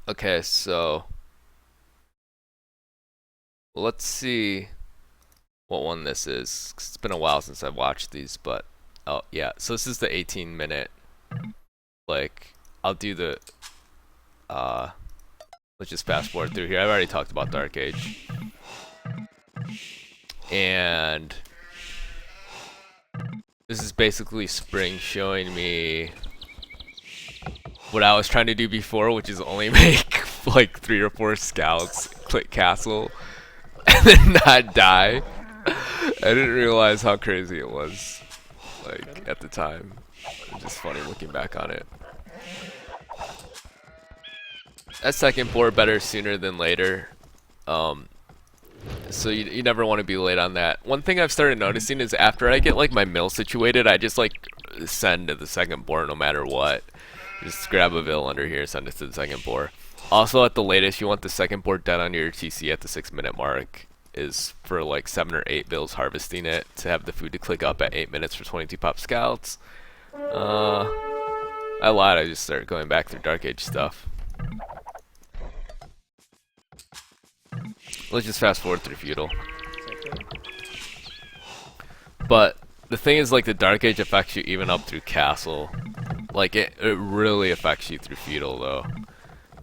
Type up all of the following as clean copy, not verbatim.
Okay, so let's see what one this is. 'Cause it's been a while since I've watched these, but oh yeah. So this is the 18 minute. Like I'll do the uh. Let's just fast forward through here. I've already talked about Dark Age, and this is basically Spring showing me what I was trying to do before, which is only make like 3 or 4 scouts, click castle, and then not die. I didn't realize how crazy it was, like at the time. It's just funny looking back on it. That second board better sooner than later. Um, so you never want to be late on that. One thing I've started noticing is after I get like my mill situated, I just like send to the second board no matter what. Just grab a vill under here, send it to the second board. Also, at the latest, you want the second board dead on your TC at the 6 minute mark. Is for like 7 or 8 bills harvesting it to have the food to click up at 8 minutes for 22 pop scouts. I lied. I just started going back through Dark Age stuff. Let's just fast forward through feudal. But the thing is, like the Dark Age affects you even up through castle. Like it really affects you through feudal though.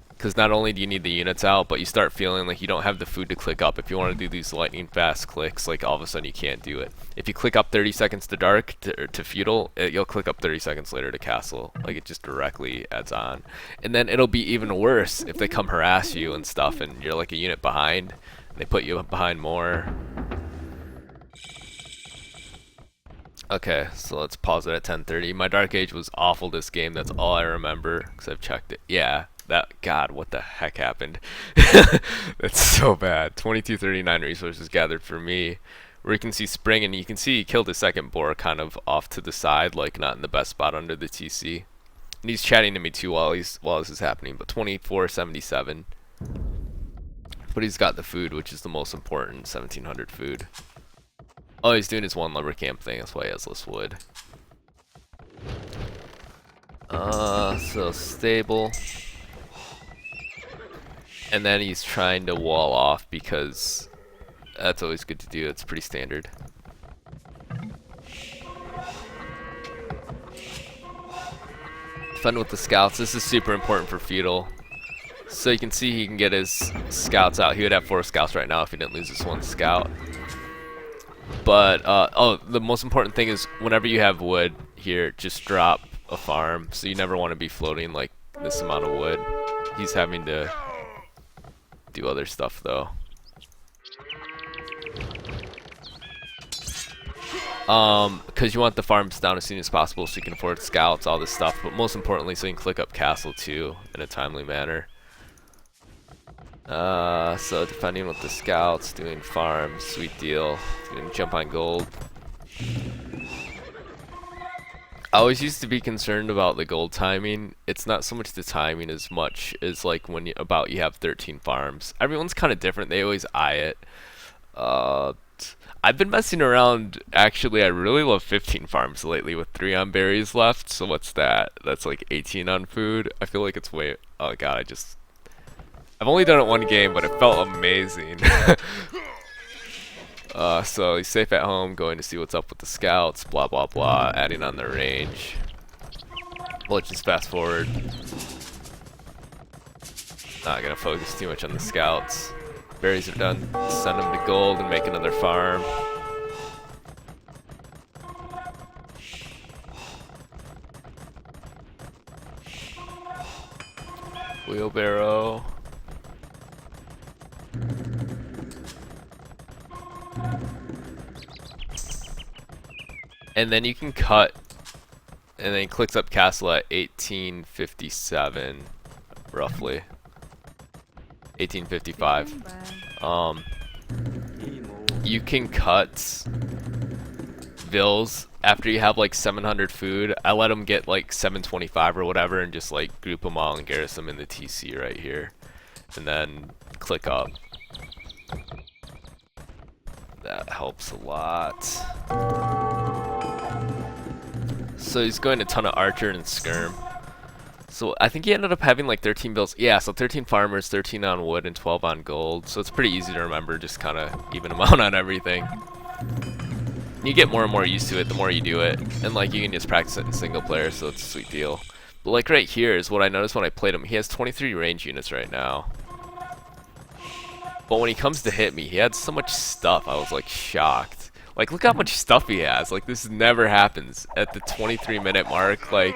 Because not only do you need the units out, but you start feeling like you don't have the food to click up. If you want to do these lightning fast clicks, like all of a sudden you can't do it. If you click up 30 seconds to dark to feudal, you'll click up 30 seconds later to castle. Like it just directly adds on. And then it'll be even worse if they come harass you and stuff and you're like a unit behind. And they put you behind more. Okay, so let's pause it at 10:30. My Dark Age was awful this game. That's all I remember because I've checked it. Yeah, that God, what the heck happened? That's so bad. 2239 resources gathered for me. Where you can see Spring, and you can see he killed his second boar kind of off to the side, like not in the best spot under the TC. And he's chatting to me too while this is happening. But 2477. But he's got the food, which is the most important. 1700 food. Oh, he's doing his one lumber camp thing. That's why he has less wood. So stable. And then he's trying to wall off because that's always good to do. It's pretty standard. Defend with the scouts. This is super important for feudal. So you can see he can get his scouts out. He would have 4 scouts right now if he didn't lose this 1 scout. But oh, the most important thing is whenever you have wood here, just drop a farm. So you never want to be floating like this amount of wood. He's having to do other stuff though. Because you want the farms down as soon as possible so you can afford scouts, all this stuff. But most importantly, so you can click up castle too in a timely manner. So defending with the scouts, doing farms, sweet deal. Doing jump on gold. I always used to be concerned about the gold timing. It's not so much the timing as much as like when you have 13 farms. Everyone's kind of different. They always eye it. I've been messing around. Actually, I really love 15 farms lately with 3 on berries left. So what's that? That's like 18 on food. I feel like it's way. Oh god, I've only done it 1 game, but it felt amazing. So he's safe at home, going to see what's up with the scouts, blah blah blah, adding on their range. Let's just fast forward. Not gonna focus too much on the scouts. Berries are done. Send them to gold and make another farm. Wheelbarrow. And then you can cut, and then he clicks up castle at 1857, roughly. 1855. You can cut vills after you have like 700 food. I let them get like 725 or whatever, and just like group them all and garrison them in the TC right here, and then click up. That helps a lot. So he's going a ton of archer and skirm. So I think he ended up having like 13 builds. Yeah, so 13 farmers, 13 on wood, and 12 on gold. So it's pretty easy to remember, just kind of even amount on everything. You get more and more used to it the more you do it. And like you can just practice it in single player, so it's a sweet deal. But like right here is what I noticed when I played him. He has 23 range units right now. But when he comes to hit me, he had so much stuff, I was like shocked. Like look how much stuff he has. Like this never happens at the 23-minute mark. Like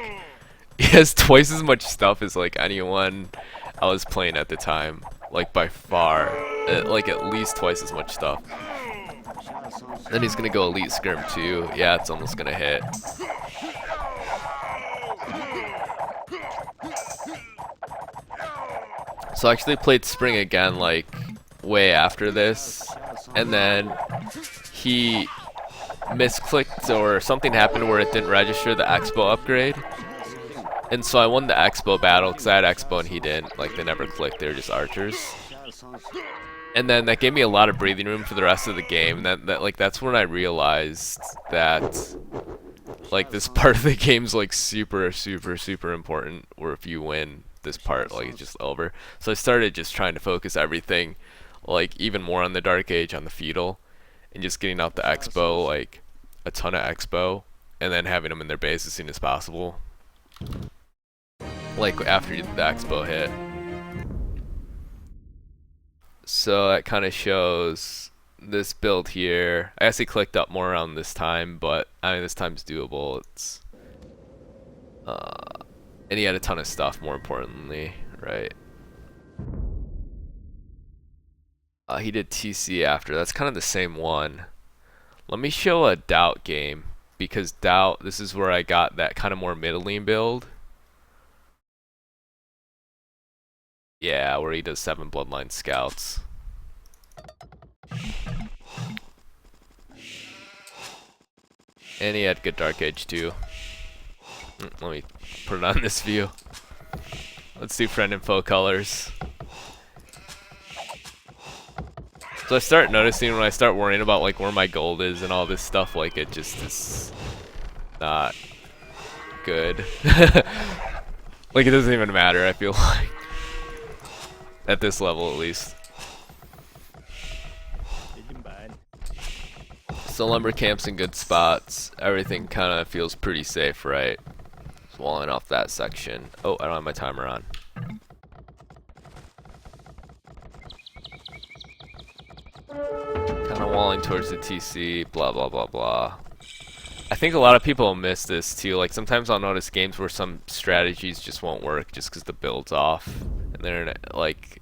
he has twice as much stuff as like anyone I was playing at the time. Like by far. Like at least twice as much stuff. Then he's gonna go Elite Skirm too. Yeah, it's almost gonna hit. So I actually played Spring again like way after this. And then he misclicked or something happened where it didn't register the Expo upgrade. And so I won the Expo battle because I had Expo and he didn't. Like they never clicked, they were just archers. And then that gave me a lot of breathing room for the rest of the game. And that's when I realized that like this part of the game's like super important. Where if you win this part, like it's just over. So I started just trying to focus everything, like even more on the Dark Age, on the feudal, and just getting out the Expo, like a ton of Expo, and then having them in their base as soon as possible. Like after the Expo hit. So that kind of shows this build here. I actually clicked up more around this time, but I mean this time's doable. It's and he had a ton of stuff. More importantly, right? He did TC after. That's kind of the same one. Let me show a Doubt game because Doubt. This is where I got that kind of more middling build. Yeah, where he does 7 Bloodline Scouts. And he had good Dark Age too. Let me put it on this view. Let's do friend and foe colors. So I start noticing when I start worrying about like where my gold is and all this stuff, like it just is not good. Like it doesn't even matter, I feel like. At this level at least. So lumber camps in good spots. Everything kind of feels pretty safe, right? Just walling off that section. Oh, I don't have my timer on. Kind of walling towards the TC, blah blah blah blah. I think a lot of people miss this too. Like sometimes I'll notice games where some strategies just won't work just because the build's off. And they're like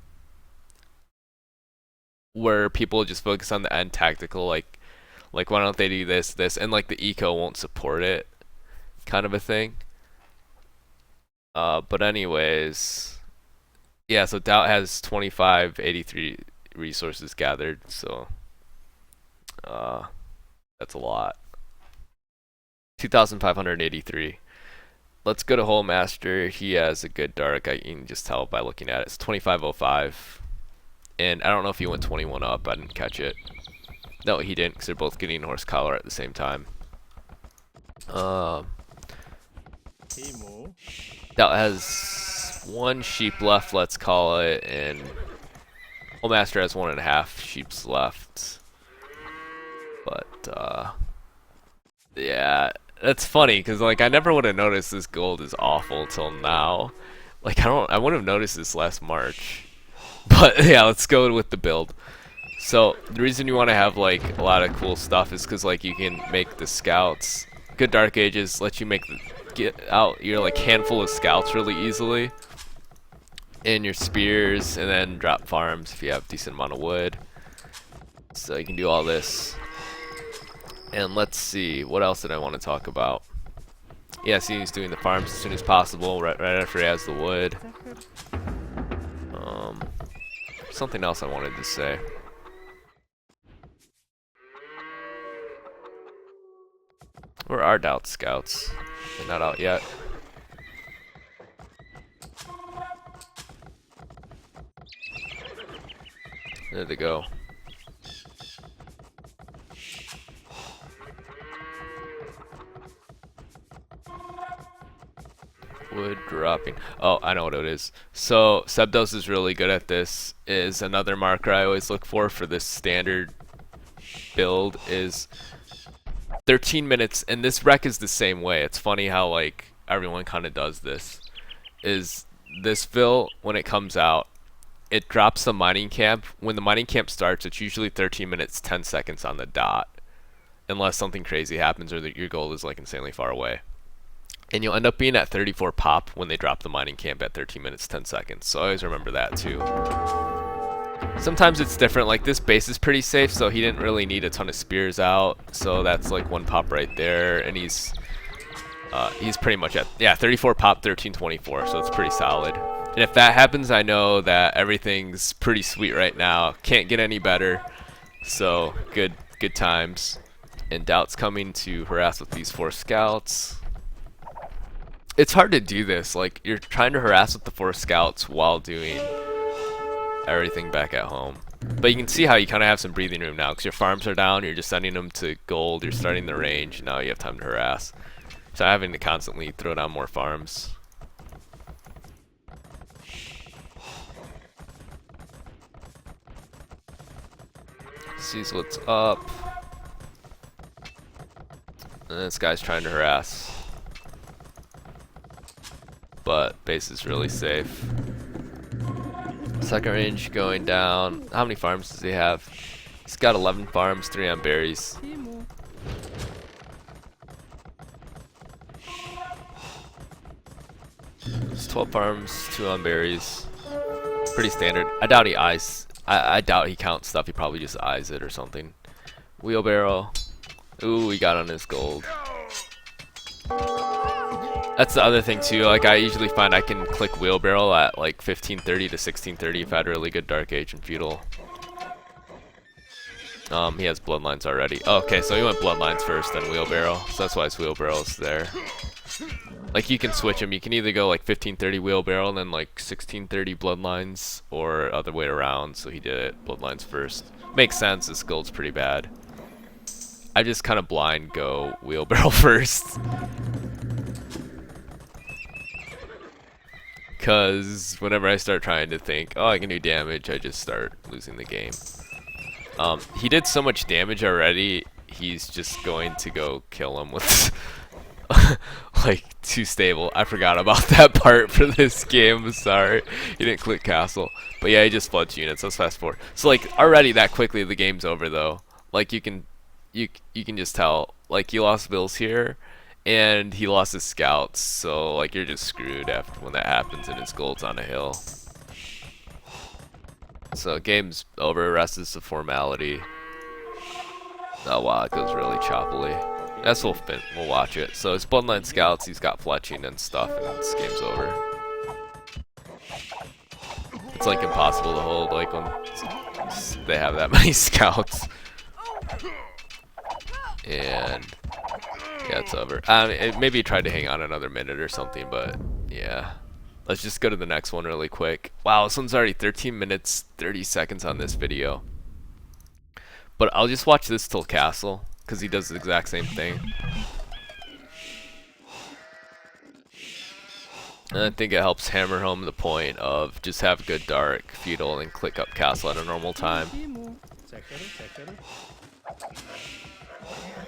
where people just focus on the end tactical, like why don't they do this, and like the eco won't support it, kind of a thing. But anyways, yeah. So Doubt has 2583 resources gathered, so that's a lot. 2,583. Let's go to Hole Master. He has a good dark. You can just tell by looking at it. It's 2505. And I don't know if he went 21 up. I didn't catch it. No, he didn't, because they're both getting horse collar at the same time. That has 1 sheep left, let's call it, and Hole Master has 1.5 sheeps left. But yeah, that's funny because like I never would have noticed this gold is awful till now. Like I wouldn't have noticed this last March. But yeah, let's go with the build. So the reason you want to have like a lot of cool stuff is because like you can make the scouts. Good Dark Ages let you get out your like handful of scouts really easily, and your spears, and then drop farms if you have a decent amount of wood. So you can do all this. And let's see, what else did I want to talk about? Yeah, see, he's doing the farms as soon as possible, right after he has the wood. Something else I wanted to say. Where are Doubt scouts? They're not out yet. There they go. wood dropping. Oh, I know what it is. So Sebdos is really good at this. Is another marker I always look for this standard build is 13 minutes, and this rec is the same way. It's funny how like everyone kind of does this. Is this Vil, when it comes out, it drops the mining camp. When the mining camp starts, it's usually 13 minutes 10 seconds on the dot, unless something crazy happens or that your goal is like insanely far away. And you'll end up being at 34 pop when they drop the mining camp at 13 minutes 10 seconds. So I always remember that too. Sometimes it's different. Like this base is pretty safe, so he didn't really need a ton of spears out. So that's like 1 pop right there, and he's pretty much at 34 pop 1324. So it's pretty solid. And if that happens, I know that everything's pretty sweet right now. Can't get any better. So good times. And Doubt's coming to harass with these 4 scouts. It's hard to do this. Like you're trying to harass with the 4 scouts while doing everything back at home. But you can see how you kind of have some breathing room now because your farms are down. You're just sending them to gold. You're starting the range. Now you have time to harass. So having to constantly throw down more farms. Sees what's up. And this guy's trying to harass. But base is really safe. Second range going down. How many farms does he have? He's got 11 farms, 3 on berries. It's 12 farms, 2 on berries. Pretty standard. I doubt he eyes. I doubt he counts stuff. He probably just eyes it or something. Wheelbarrow. Ooh, he got on his gold. That's the other thing too. Like I usually find I can click wheelbarrow at like 1530 to 1630 if I had really good Dark Age and Feudal. He has Bloodlines already. Oh, okay, so he went Bloodlines first, then wheelbarrow. So that's why his wheelbarrow's there. Like you can switch them. You can either go like 1530 wheelbarrow and then like 1630 Bloodlines, or other way around. So he did it Bloodlines first. Makes sense. His guild's pretty bad. I just kind of blind go wheelbarrow first. Because whenever I start trying to think, oh, I can do damage, I just start losing the game. He did so much damage already, he's just going to go kill him with like too stable. I forgot about that part for this game. Sorry, he didn't click castle. But yeah, he just floods units. Let's fast forward. So like already that quickly the game's over though. Like you can just tell. Like he lost Bills here. And he lost his scouts, so like you're just screwed after when that happens and his gold's on a hill. So game's over, rest is a formality. Oh wow, it goes really choppily. That's we'll watch it. So his Bloodline scouts, he's got fletching and stuff, and this game's over. It's like impossible to hold like when they have that many scouts. And yeah, it's over. Maybe he tried to hang on another minute or something, but yeah. Let's just go to the next one really quick. Wow, this one's already 13 minutes, 30 seconds on this video. But I'll just watch this till castle, because he does the exact same thing. And I think it helps hammer home the point of just have good dark, feudal, and click up castle at a normal time.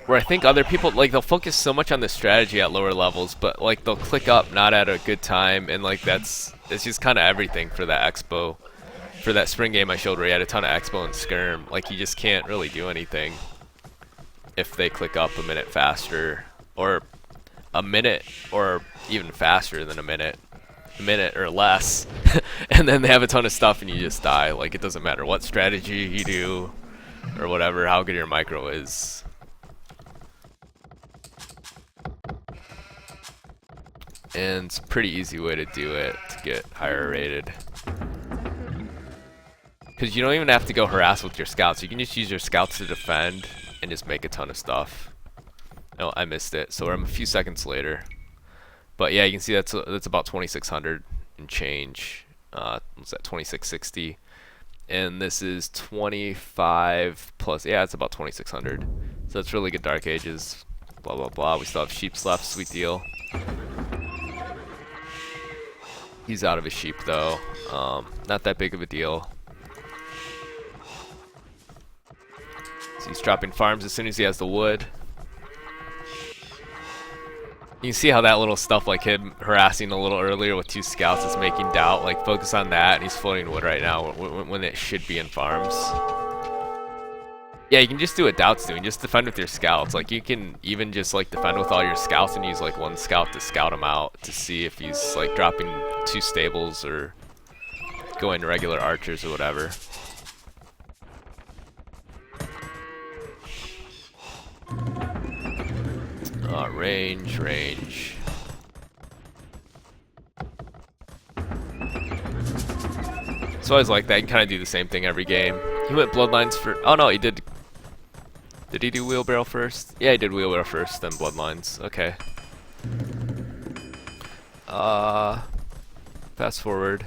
Where I think other people, like, they'll focus so much on the strategy at lower levels, but like they'll click up not at a good time, and like it's just kind of everything for that expo, for that spring game I showed where he had a ton of expo and skirm. Like you just can't really do anything if they click up a minute faster, or a minute, or even faster than a minute or less, and then they have a ton of stuff and you just die. Like it doesn't matter what strategy you do or whatever, how good your micro is. And it's a pretty easy way to do it to get higher rated. Because you don't even have to go harass with your scouts. You can just use your scouts to defend and just make a ton of stuff. Oh, I missed it. So I'm a few seconds later. But yeah, you can see that's about 2,600 and change. What's that, 2,660? And this is 25 plus, yeah, it's about 2,600. So it's really good Dark Ages. Blah, blah, blah. We still have sheeps left. Sweet deal. He's out of his sheep though. Not that big of a deal. So he's dropping farms as soon as he has the wood. You can see how that little stuff, like him harassing a little earlier with 2 scouts, is making doubt. Like, focus on that, and he's floating wood right now when it should be in farms. Yeah, you can just do what Doubt's doing. Just defend with your scouts. Like, you can even just, like, defend with all your scouts and use, like, 1 scout to scout him out to see if he's, like, dropping 2 stables or going regular archers or whatever. Range. So I always like that. You can kind of do the same thing every game. He went Bloodlines for... Oh, no, he did... Did he do Wheelbarrow first? Yeah, he did Wheelbarrow first, then Bloodlines. Okay. Fast forward.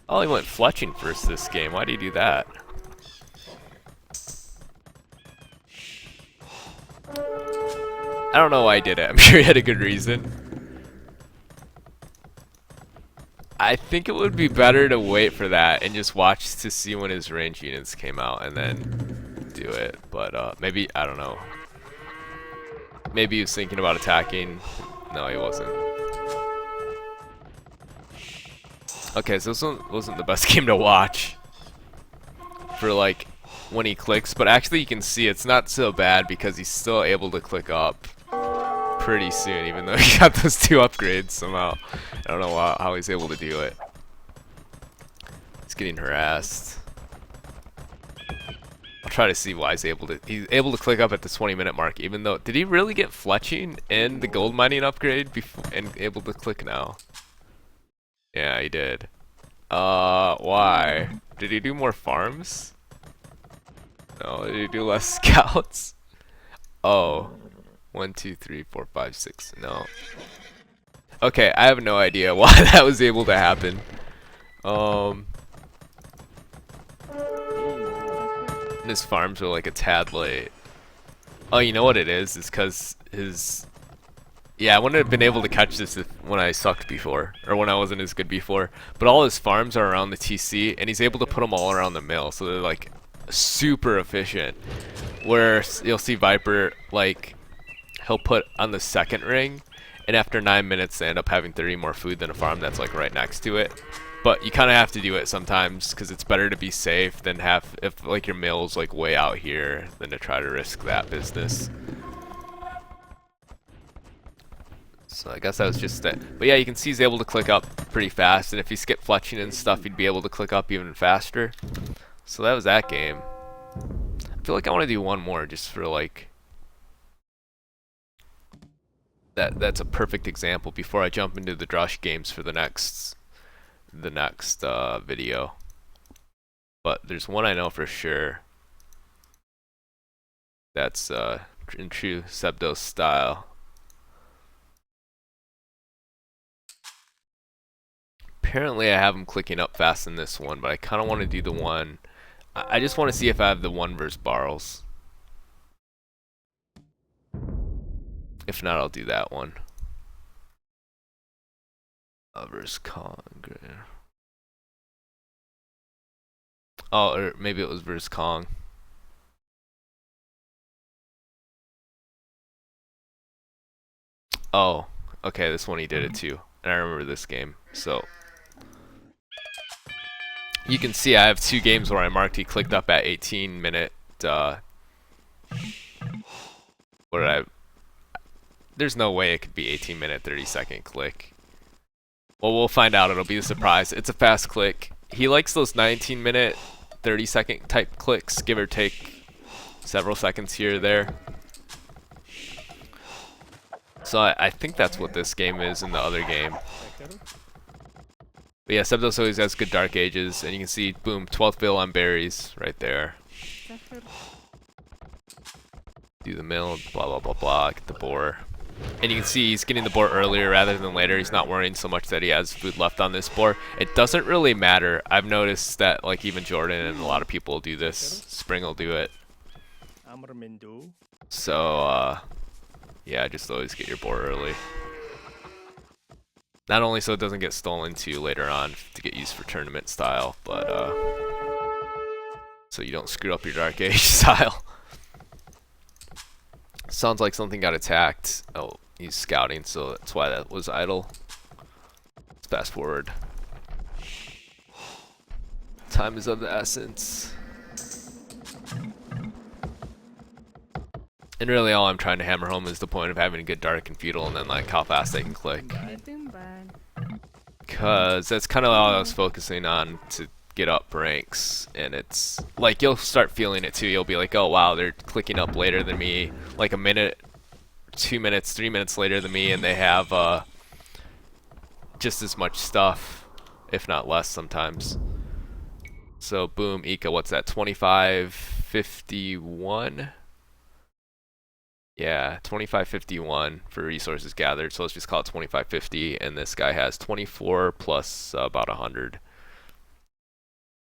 Oh, he went Fletching first this game. Why did he do that? I don't know why he did it. I'm sure he had a good reason. I think it would be better to wait for that and just watch to see when his range units came out and then do it. But maybe, I don't know. Maybe he was thinking about attacking. No, he wasn't. Okay, so this one wasn't the best game to watch for like when he clicks, but actually you can see it's not so bad because he's still able to click up pretty soon, even though he got those 2 upgrades somehow. I don't know how he's able to do it. He's getting harassed. I'll try to see why he's able to click up at the 20-minute mark, even though, did he really get Fletching and the gold mining upgrade before and able to click now? Yeah, he did. Why? Did he do more farms? No, did he do less scouts? Oh. 1, 2, 3, 4, 5, 6. No. Okay, I have no idea why that was able to happen. His farms were like a tad late. Oh, you know what it is? It's because his... Yeah, I wouldn't have been able to catch this when I sucked before, or when I wasn't as good before. But all his farms are around the TC, and he's able to put them all around the mill, so they're like super efficient. Where you'll see Viper, like, he'll put on the second ring, and after 9 minutes they end up having 30 more food than a farm that's like right next to it. But you kind of have to do it sometimes because it's better to be safe than have, if like your mill's like way out here, than to try to risk that business. So I guess that was just it. But yeah, you can see he's able to click up pretty fast, and if he skipped Fletching and stuff, he'd be able to click up even faster. So that was that game. I feel like I want to do one more just for like... That's a perfect example before I jump into the Drush games for the next video. But there's one I know for sure that's in true Sebdos style. Apparently I have him clicking up fast in this one, but I kind of want to do the one. I just want to see if I have the one versus Barls. If not, I'll do that one. Versus Kong. Oh, or maybe it was versus Kong. Oh, okay, this one he did it too. And I remember this game, so. You can see I have 2 games where I marked he clicked up at 18-minute, what did I... There's no way it could be 18-minute, 30-second click. Well, we'll find out. It'll be a surprise. It's a fast click. He likes those 19-minute, 30-second type clicks, give or take several seconds here or there. So I think that's what this game is in the other game. But yeah, Sebdos always has good Dark Ages, and you can see, boom, 12th bill on berries right there. Do the mill, blah, blah, blah, blah, get the boar. And you can see he's getting the boar earlier rather than later. He's not worrying so much that he has food left on this boar. It doesn't really matter. I've noticed that like even Jordan and a lot of people do this. Spring will do it. So, yeah, just always get your boar early. Not only so it doesn't get stolen to later on to get used for tournament style, but so you don't screw up your Dark Age style. Sounds like something got attacked. Oh, he's scouting, so that's why that was idle. Let's fast forward. Time is of the essence. And really all I'm trying to hammer home is the point of having a good dark and feudal and then like how fast they can click. Cause that's kind of all I was focusing on to get up ranks, and it's like you'll start feeling it too. You'll be like, oh wow, they're clicking up later than me, like a minute, 2 minutes, 3 minutes later than me, and they have just as much stuff, if not less sometimes. So boom, Ika, what's that, 2551? Yeah, 2551 for resources gathered, so let's just call it 2550, and this guy has 24 plus about 100.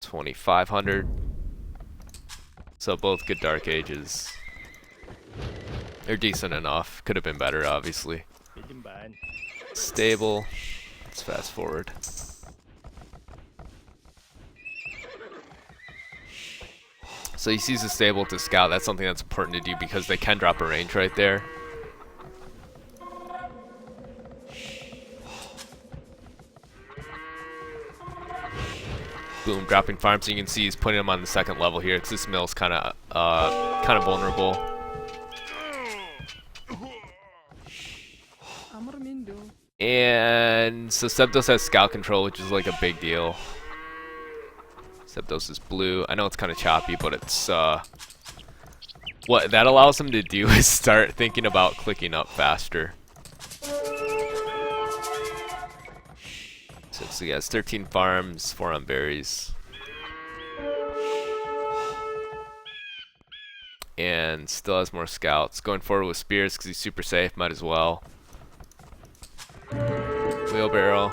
2500. So both good Dark Ages. They're decent enough. Could have been better, obviously. Stable. Let's fast forward. So he sees a stable to scout. That's something that's important to do because they can drop a range right there. Boom, dropping farm. So you can see he's putting him on the second level here because this mill's kind of vulnerable. And so Septos has scout control, which is like a big deal. Septos is blue. I know it's kind of choppy, but it's what that allows him to do is start thinking about clicking up faster. So he has 13 farms, 4 on berries. And still has more scouts. Going forward with spears because he's super safe, might as well. Wheelbarrow.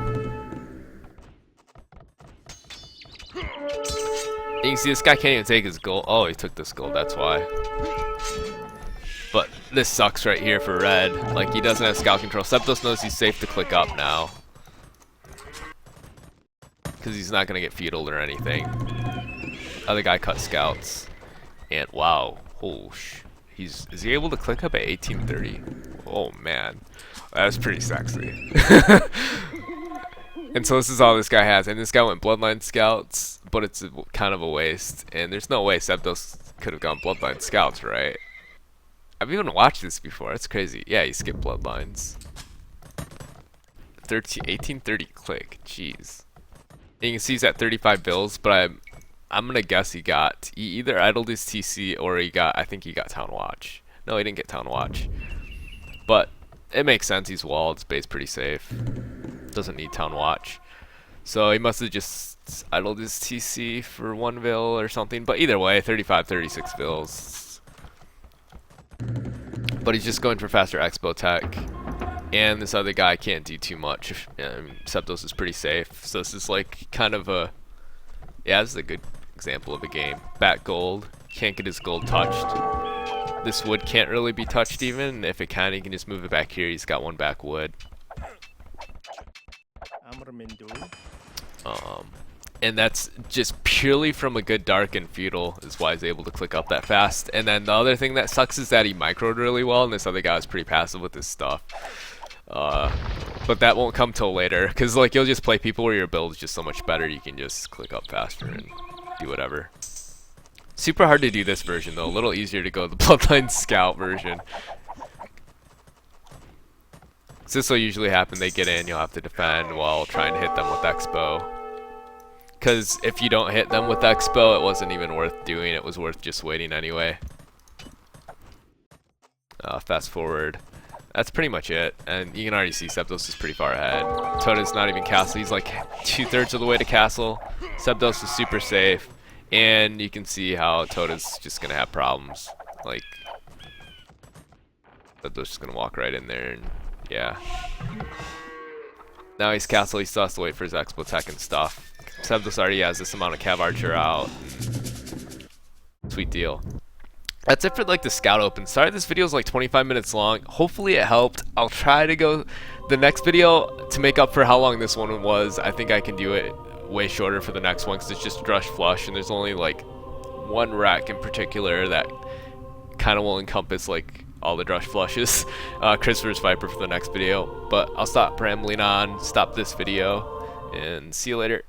You can see this guy can't even take his gold. Oh, he took this gold, that's why. But this sucks right here for red. Like, he doesn't have scout control. Septos knows he's safe to click up now. Because he's not going to get feudal or anything. Other guy cut scouts. And wow. Oh, is he able to click up at 1830? Oh, man. That's pretty sexy. And so this is all this guy has. And this guy went Bloodline Scouts, but it's kind of a waste. And there's no way Septos could have gone Bloodline Scouts, right? I've even watched this before. It's crazy. Yeah, he skipped Bloodlines. 1830 click. Jeez. And you can see he's at 35 bills, but I'm gonna guess he either idled his TC or I think he got Town Watch. No, he didn't get Town Watch. But it makes sense. He's walled. Space pretty safe. Doesn't need Town Watch. So he must have just idled his TC for 1 bill or something. But either way, 35, 36 bills. But he's just going for faster expo tech. And this other guy can't do too much. I mean, Septos is pretty safe. So this is like kind of a... Yeah, this is a good example of a game. Back gold. Can't get his gold touched. This wood can't really be touched even. If it can, he can just move it back here. He's got 1 back wood. And that's just purely from a good dark and feudal is why he's able to click up that fast. And then the other thing that sucks is that he microed really well, and this other guy was pretty passive with his stuff. But that won't come till later, because like you'll just play people where your build is just so much better. You can just click up faster and do whatever. Super hard to do this version though. A little easier to go the Bloodline Scout version. So this will usually happen. They get in, you'll have to defend while trying to hit them with Expo. Because if you don't hit them with Expo, it wasn't even worth doing. It was worth just waiting anyway. Fast forward. That's pretty much it. And you can already see Septos is pretty far ahead. Tota's not even castle. He's like 2/3 of the way to castle. Septos is super safe. And you can see how Tota's just going to have problems. Like, Septos just going to walk right in there and, yeah. Now he's castle. He still has to wait for his Expo tech and stuff. Septos already has this amount of Cav Archer out. Sweet deal. that's it for like the scout open. Sorry this video is like 25 minutes long. Hopefully it helped. I'll try to go the next video to make up for how long this one was. I think I can do it way shorter for the next one because it's just Drush Flush and there's only like one rack in particular that kind of will encompass like all the Drush Flushes. Christopher's Viper for the next video. But I'll stop rambling on, stop this video, and see you later.